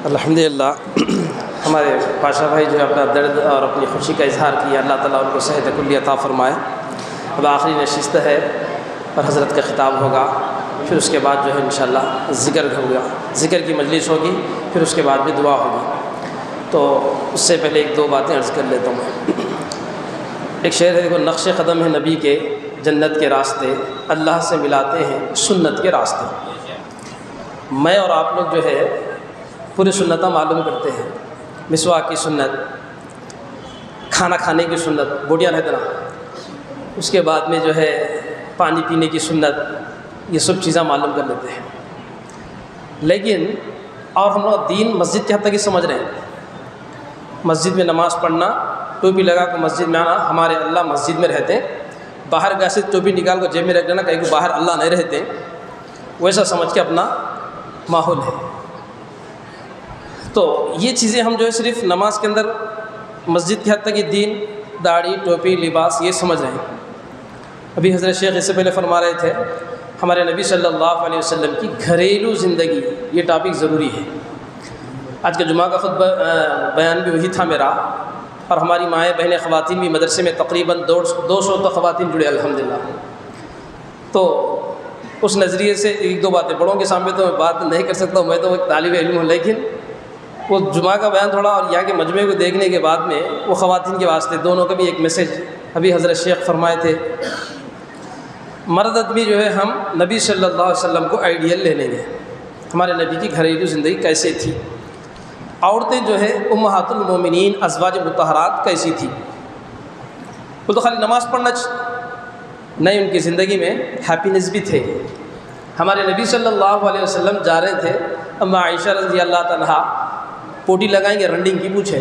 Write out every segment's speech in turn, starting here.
الحمدللہ ہمارے پاشا بھائی جو اپنا درد اور اپنی خوشی کا اظہار کیا، اللہ تعالیٰ ان کو صحت کلی عطا فرمائے۔ اب آخری نشست ہے اور حضرت کا خطاب ہوگا، پھر اس کے بعد جو ہے انشاءاللہ ذکر ہوگا، ذکر کی مجلس ہوگی، پھر اس کے بعد بھی دعا ہوگی۔ تو اس سے پہلے ایک دو باتیں عرض کر لیتا ہوں۔ ایک شعر ہے، نقش قدم ہے نبی کے جنت کے راستے، اللہ سے ملاتے ہیں سنت کے راستے۔ میں اور آپ لوگ جو ہے پوری سنتیں معلوم کرتے ہیں، مسواک کی سنت، کھانا کھانے کی سنت، بوٹیاں رہتے نا، اس کے بعد میں جو ہے پانی پینے کی سنت، یہ سب چیزیں معلوم کر لیتے ہیں۔ لیکن اور ہم لوگ دین مسجد کے حد تک ہی سمجھ رہے ہیں، مسجد میں نماز پڑھنا، ٹوپی لگا کر مسجد میں آنا، ہمارے اللہ مسجد میں رہتے ہیں، باہر گھر سے ٹوپی نکال کر جیب میں رکھ لینا، کہیں کہ باہر اللہ نہیں رہتے، ویسا سمجھ کے اپنا ماحول ہے۔ تو یہ چیزیں ہم جو ہے صرف نماز کے اندر مسجد کے حد تک ہی دین، داڑھی، ٹوپی، لباس یہ سمجھ رہے ہیں۔ ابھی حضرت شیخ اس سے پہلے فرما رہے تھے ہمارے نبی صلی اللہ علیہ وسلم کی گھریلو زندگی، یہ ٹاپک ضروری ہے۔ آج کا جمعہ کا خطبہ بیان بھی وہی تھا میرا، اور ہماری مائیں بہنیں خواتین بھی مدرسے میں تقریباً 200 تک خواتین جڑے الحمدللہ۔ تو اس نظریے سے ایک دو باتیں، بڑوں کے سامنے تو میں بات نہیں کر سکتا ہوں، میں تو ایک طالب علم ہوں، لیکن وہ جمعہ کا بیان تھوڑا اور یہاں کے مجمعے کو دیکھنے کے بعد میں وہ خواتین کے واسطے دونوں کا بھی ایک میسج ابھی حضرت شیخ فرمائے تھے، مرد آدمی جو ہے ہم نبی صلی اللہ علیہ وسلم کو آئیڈیل لے لیں گے، ہمارے نبی کی گھریلو زندگی کیسے تھی، عورتیں جو ہے امہات المومنین ازواج مطہرات کیسی تھی، وہ تو خالی نماز پڑھنا نہیں، ان کی زندگی میں ہیپینس بھی تھے۔ ہمارے نبی صلی اللہ علیہ وسلم جا رہے تھے، اما عائشہ رضی اللہ تعالیٰ پوٹی لگائیں گے رنڈنگ کی پوچھے،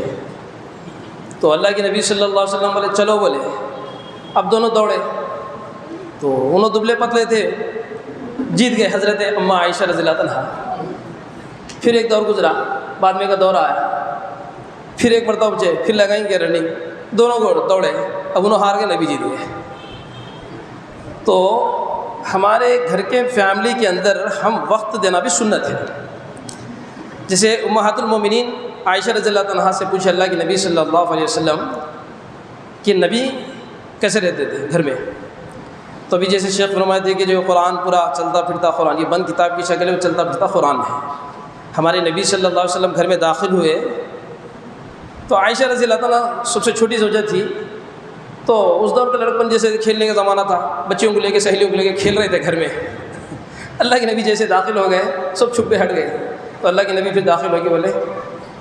تو اللہ کے نبی صلی اللہ علیہ وسلم بولے چلو، بولے اب دونوں دوڑے، تو انہوں دبلے پتلے تھے، جیت گئے حضرت اما عائشہ رضی اللہ تعالیٰ۔ پھر ایک دور گزرا، بعد میں کا دور آیا، پھر ایک مرتبہ پوچھے، پھر لگائیں گے رننگ، دونوں کو دوڑے، اب انہوں ہار گئے، نبی جیت گئے۔ تو ہمارے گھر کے فیملی کے اندر ہم وقت دینا بھی سنت ہے۔ جیسے امہات المومنین عائشہ رضی اللہ عنہا سے پوچھے اللہ کے نبی صلی اللہ علیہ وسلم کہ نبی کیسے رہتے تھے گھر میں، تو ابھی جیسے شیخ فرمائے تھے کہ جو قرآن پورا چلتا پھرتا قرآن، یہ بند کتاب کی شکل ہے، وہ چلتا پھرتا قرآن ہے۔ ہمارے نبی صلی اللہ علیہ وسلم گھر میں داخل ہوئے تو عائشہ رضی اللہ تعالیٰ سب سے چھوٹی زوجہ تھی، تو اس دور کا لڑکپن جیسے کھیلنے کا زمانہ تھا، بچیوں کو لے کے سہیلیوں کو لے کے کھیل رہے تھے گھر میں۔ اللہ کے نبی جیسے داخل ہو گئے، سب چھپ کے ہٹ گئے، تو اللہ کے نبی پھر داخل ہو کے بولے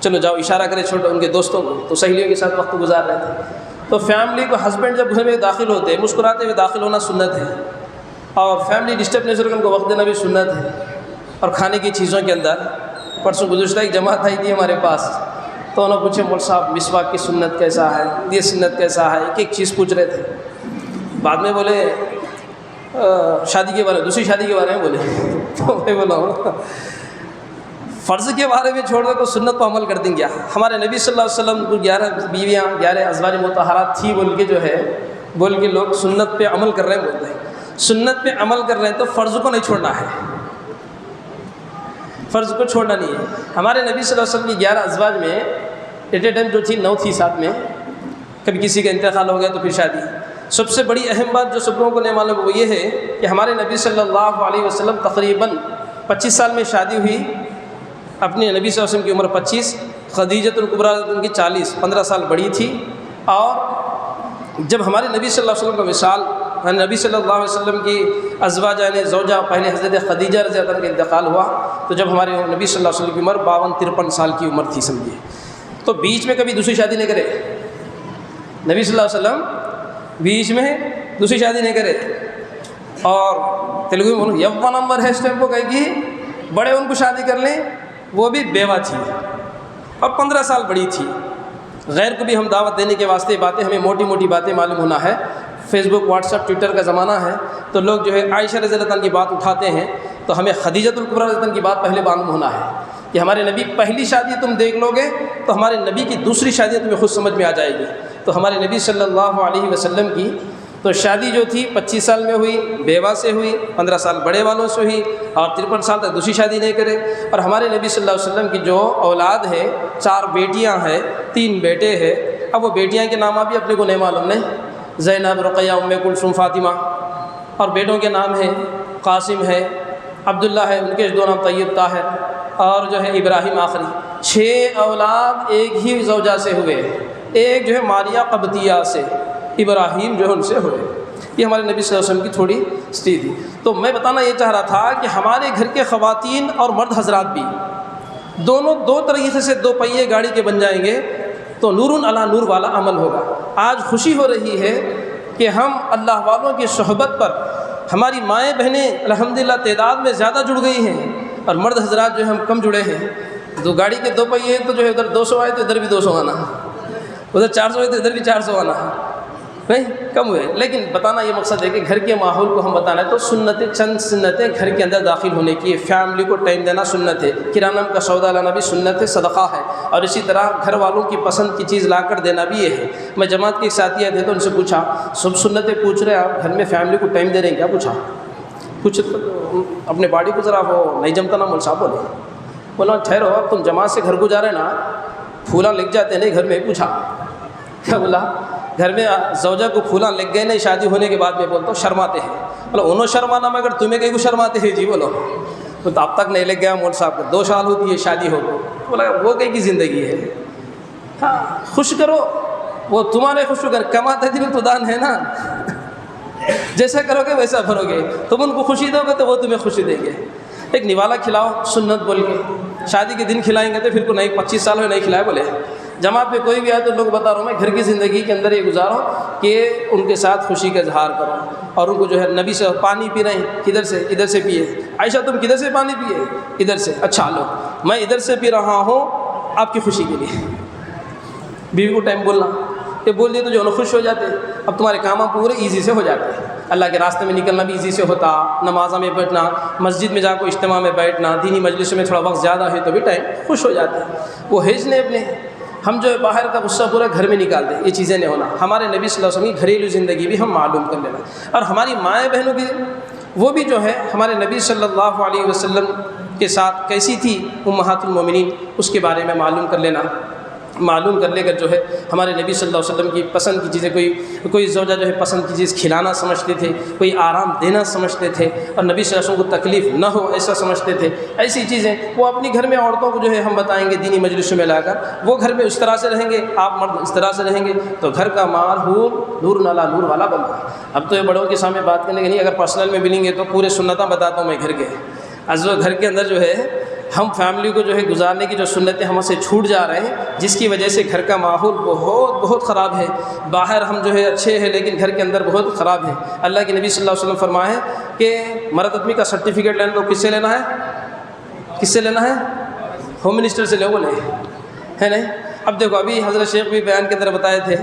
چلو جاؤ، اشارہ کرے چھوٹے ان کے دوستوں کو، تو سہیلیوں کے ساتھ وقت گزار رہے تھے۔ تو فیملی کو ہسبینڈ جب گھر میں داخل ہوتے ہیں، مسکراتے ہوئے داخل ہونا سنت ہے، اور فیملی ڈسٹرب نہیں کر ان کو وقت دینا بھی سنت ہے۔ اور کھانے کی چیزوں کے اندر پرسوں گزشتہ ایک جماعت آئی تھی ہمارے پاس، تو انہوں نے پوچھے مول صاحب مسواک کی سنت کیسا ہے، یہ سنت کیسا ہے، ایک ایک چیز پوچھ رہے تھے۔ بعد میں بولے شادی کے بارے میں، دوسری شادی کے بارے میں بولے، تو میں بولا فرض کے بارے میں چھوڑ دے تو سنت پر عمل کر دیں گے۔ ہمارے نبی صلی اللہ علیہ وسلم کو 11 بیویاں، 11 ازواج مطہرات تھی بول کے جو ہے، بول کے لوگ سنت پہ عمل کر رہے ہیں، بولتے ہیں سنت پہ عمل کر رہے ہیں تو فرض کو نہیں چھوڑنا ہے، فرض کو چھوڑنا نہیں ہے۔ ہمارے نبی صلی اللہ علیہ وسلم کی 11 ازواج میں ایٹ اے ٹائم جو تھی 9 تھی ساتھ میں، کبھی کسی کا انتقال ہو گیا تو پھر شادی۔ سب سے بڑی اہم بات جو سب لوگوں کو نہیں معلوم وہ یہ ہے کہ ہمارے نبی صلی اللہ علیہ وسلم تقریباً 25 سال میں شادی ہوئی، اپنے نبی صلی اللہ علیہ وسلم کی عمر 25، خدیجۃ الکبریٰ ان کی 40، 15 سال بڑی تھی۔ اور جب ہمارے نبی صلی اللہ علیہ وسلم کا وصال، نبی صلی اللہ علیہ وسلم کی ازواج یعنی زوجہ پہلے حضرت خدیجہ رضی اللہ عنہا کا انتقال ہوا، تو جب ہمارے نبی صلی اللہ علیہ وسلم کی عمر 52-53 سال کی عمر تھی سمجھیے، تو بیچ میں کبھی دوسری شادی نہیں کرے نبی صلی اللہ علیہ وسلم، بیچ میں دوسری شادی نہیں کرے۔ اور تیلگو میں بولوں یو نمبر ہے اس ٹائم کو کہے کہ بڑے ان کو شادی کر لیں، وہ بھی بیوہ تھی اور 15 سال بڑی تھی۔ غیر کو بھی ہم دعوت دینے کے واسطے باتیں، ہمیں موٹی موٹی باتیں معلوم ہونا ہے، فیس بک، واٹس ایپ، ٹویٹر کا زمانہ ہے، تو لوگ جو ہے عائشہ رضی اللہ عنہا کی بات اٹھاتے ہیں، تو ہمیں خدیجۃ الکبریٰ رضی اللہ عنہا کی بات پہلے معلوم ہونا ہے کہ ہمارے نبی پہلی شادی تم دیکھ لو گے تو ہمارے نبی کی دوسری شادی تمہیں خود سمجھ میں آ جائے گی۔ تو ہمارے نبی صلی اللہ علیہ وسلم کی تو شادی جو تھی 25 سال میں ہوئی، بیوہ سے ہوئی، 15 سال بڑے والوں سے ہوئی، اور 53 سال تک دوسری شادی نہیں کرے۔ اور ہمارے نبی صلی اللہ علیہ وسلم کی جو اولاد ہے، 4 بیٹیاں ہیں، 3 بیٹے ہیں۔ اب وہ بیٹیاں کے نام ابھی اپنے کو نہیں معلوم، نہیں، زینب، رقیہ، ام کلثوم، فاطمہ، اور بیٹوں کے نام ہیں قاسم ہے، عبداللہ ہے، ان کے 2 نام طیب، طاہر، اور جو ہے ابراہیم آخری۔ 6 اولاد ایک ہی زوجہ سے ہوئے، ایک جو ہے ماریہ قبطیہ سے، ابراہیم جو ہے ان سے ہوئے۔ یہ ہمارے نبی صلی اللہ علیہ وسلم کی تھوڑی ہسٹری تھی۔ تو میں بتانا یہ چاہ رہا تھا کہ ہمارے گھر کے خواتین اور مرد حضرات بھی دونوں 2 طریقے سے 2 پہیے گاڑی کے بن جائیں گے تو نور علی نور والا عمل ہوگا۔ آج خوشی ہو رہی ہے کہ ہم اللہ والوں کی صحبت پر ہماری مائیں بہنیں الحمدللہ تعداد میں زیادہ جڑ گئی ہیں، اور مرد حضرات جو ہم کم جڑے ہیں۔ تو گاڑی کے 2 پہیے تو جو ہے ادھر 200 آئے تو ادھر بھی 200 آنا، ادھر 400 آئے تو ادھر بھی 400 آنا، نہیں کم ہوئے۔ لیکن بتانا یہ مقصد ہے کہ گھر کے ماحول کو ہم بتانا ہے تو سنتیں، چند سنتیں گھر کے اندر داخل ہونے کی ہے۔ فیملی کو ٹائم دینا سنت ہے، کرانہ کا سودا لانا بھی سنت ہے، صدقہ ہے، اور اسی طرح گھر والوں کی پسند کی چیز لا کر دینا بھی یہ ہے۔ میں جماعت کے ایک ساتھی تھے تو ان سے پوچھا، سب سنتیں پوچھ رہے ہیں آپ، گھر میں فیملی کو ٹائم دے رہے ہیں کیا؟ پوچھا کچھ اپنے باڈی کو ذرا وہ نہیں جمتا نا، مول صاحب بولے، بولا ٹھہرو، اب تم جماعت سے گھر کو جا رہے نا، پھولاں لگ جاتے نہیں گھر میں؟ پوچھا کیا؟ بولا گھر میں زوجہ کو پھولاں لگ گئے نہیں شادی ہونے کے بعد، میں بولتا ہوں شرماتے ہیں۔ بولا انہوں شرمانا مگر تمہیں کہیں کو شرماتے ہیں؟ جی بولو تو اب تک نہیں لگ گیا مول صاحب کو، 2 سال ہوتی ہے شادی ہو کو۔ بولا وہ کہیں کی زندگی ہے، ہاں خوش کرو، وہ تمہارے خوش کر کماتے دل تو دان ہے نا، جیسا کرو گے ویسا بھرو گے، تم ان کو خوشی دو گے تو وہ تمہیں خوشی دیں گے۔ ایک نوالا کھلاؤ سنت بول کے، شادی کے دن کھلائیں گے تو پھر کو نہیں 25 سال ہوئے نہیں کھلائے بولے۔ جماعت پہ کوئی بھی آئے تو لوگ بتا رہا ہوں میں، گھر کی زندگی کے اندر یہ گزارو کہ ان کے ساتھ خوشی کا اظہار کرو، اور ان کو جو ہے نبی سے پانی پی رہے ہیں، کدھر سے؟ ادھر سے پیے۔ عائشہ تم کدھر سے پانی پیے؟ ادھر سے۔ اچھا لو میں ادھر سے پی رہا ہوں آپ کی خوشی کے لیے۔ بیوی کو ٹائم بولنا، یہ بول دیے تو جو ہے خوش ہو جاتے، اب تمہارے کام پورے ایزی سے ہو جاتے ہیں۔ اللہ کے راستے میں نکلنا بھی ایزی سے ہوتا، نمازوں میں بیٹھنا، مسجد میں جا کو اجتماع میں بیٹھنا، دینی مجلس میں تھوڑا وقت زیادہ ہے تو بھی ٹائم خوش ہو جاتے ہیں۔ وہ ہیجنے اپنے ہم جو ہے باہر کا غصہ پورا گھر میں نکال دیں، یہ چیزیں نہیں ہونا۔ ہمارے نبی صلی اللہ علیہ وسلم کی گھریلو زندگی بھی ہم معلوم کر لینا، اور ہماری مائیں بہنوں کی وہ بھی جو ہے ہمارے نبی صلی اللہ علیہ وسلم کے ساتھ کیسی تھی امہات المومنین، اس کے بارے میں معلوم کر لینا۔ معلوم کر لے کر جو ہے ہمارے نبی صلی اللہ علیہ وسلم کی پسند کی چیزیں، کوئی زوجہ جو ہے پسند کی چیز کھلانا سمجھتے تھے، کوئی آرام دینا سمجھتے تھے، اور نبی صلی اللہ علیہ وسلم کو تکلیف نہ ہو ایسا سمجھتے تھے۔ ایسی چیزیں وہ اپنی گھر میں عورتوں کو جو ہے ہم بتائیں گے دینی مجلسوں میں لا کر، وہ گھر میں اس طرح سے رہیں گے، آپ مرد اس طرح سے رہیں گے، تو گھر کا ماحول نور علی نور والا بنتا ہے۔ اب تو یہ بڑوں کے سامنے بات کرنے کے نہیں، اگر پرسنل میں ملیں گے تو پورے سنتیں بتاتا ہوں میں گھر کے۔ گھر کے اندر جو ہے ہم فیملی کو جو ہے گزارنے کی جو سنتیں ہم سے چھوٹ جا رہے ہیں، جس کی وجہ سے گھر کا ماحول بہت خراب ہے۔ باہر ہم جو ہے اچھے ہیں لیکن گھر کے اندر بہت خراب ہے۔ اللہ کے نبی صلی اللہ علیہ وسلم فرمائے کہ مرد آدمی کا سرٹیفکیٹ لینا تو کس سے لینا ہے؟ کس سے لینا ہے؟ ہوم منسٹر سے لے، وہ لے ہے نہیں۔ اب دیکھو ابھی حضرت شیخ بھی بیان کے اندر بتائے تھے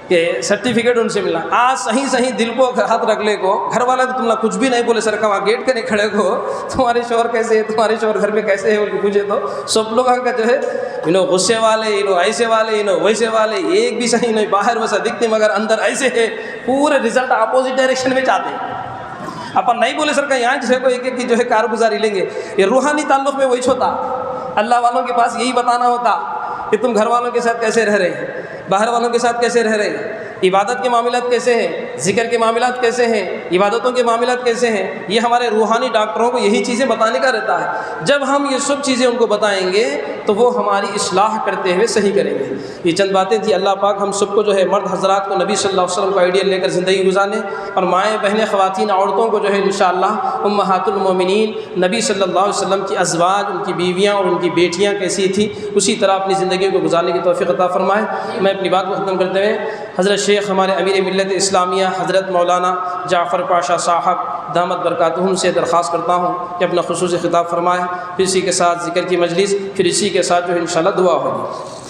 کہ سرٹیفکیٹ ان سے ملنا، آج صحیح دل کو ہاتھ رکھ لے کو، گھر والا تو تم کچھ بھی نہیں بولے، سر کا وہاں گیٹ کے نہیں کھڑے کو، تمہارے شوہر کیسے ہے، تمہارے شوہر گھر میں کیسے ہے ان کو پوچھے تو سب لوگ کا جو ہے انہوں غصے والے، انہوں ایسے والے، انہوں ویسے والے، ایک بھی صحیح نہیں، باہر ویسا دکھتے مگر اندر ایسے ہے، پورے رزلٹ اپوزٹ ڈائریکشن میں چاہتے ہیں۔ اپن نہیں بولے سر کا یہاں جسے کو ایک کی جو ہے کارگزاری لیں گے، یہ روحانی تعلق میں وہی ہوتا، اللہ والوں کے پاس یہی بتانا ہوتا کہ تم گھر والوں کے ساتھ کیسے رہ رہے ہیں، باہر والوں کے ساتھ کیسے رہ رہے ہیں، عبادت کے معاملات کیسے ہیں، ذکر کے معاملات کیسے ہیں، عبادتوں کے معاملات کیسے ہیں، یہ ہمارے روحانی ڈاکٹروں کو یہی چیزیں بتانے کا رہتا ہے۔ جب ہم یہ سب چیزیں ان کو بتائیں گے تو وہ ہماری اصلاح کرتے ہوئے صحیح کریں گے۔ یہ چند باتیں تھیں، اللہ پاک ہم سب کو جو ہے مرد حضرات کو نبی صلی اللہ علیہ وسلم کا آئیڈیل لے کر زندگی گزارنے، اور مائیں بہنیں خواتین عورتوں کو جو ہے انشاءاللہ امہات المومنین نبی صلی اللہ علیہ وسلم کی ازواج، ان کی بیویاں اور ان کی بیٹیاں کیسی تھیں اسی طرح اپنی زندگی کو گزارنے کی توفیق عطا فرمائے۔ میں اپنی بات کو ختم کرتے ہوئے حضرت شیخ ہمارے امیر ملت اسلامیہ حضرت مولانا جعفر پاشا صاحب دامت برکاتہم سے درخواست کرتا ہوں کہ اپنا خصوصی خطاب فرمائے، پھر اسی کے ساتھ ذکر کی مجلس، پھر اسی کے ساتھ جو ہے انشاءاللہ دعا ہوگی۔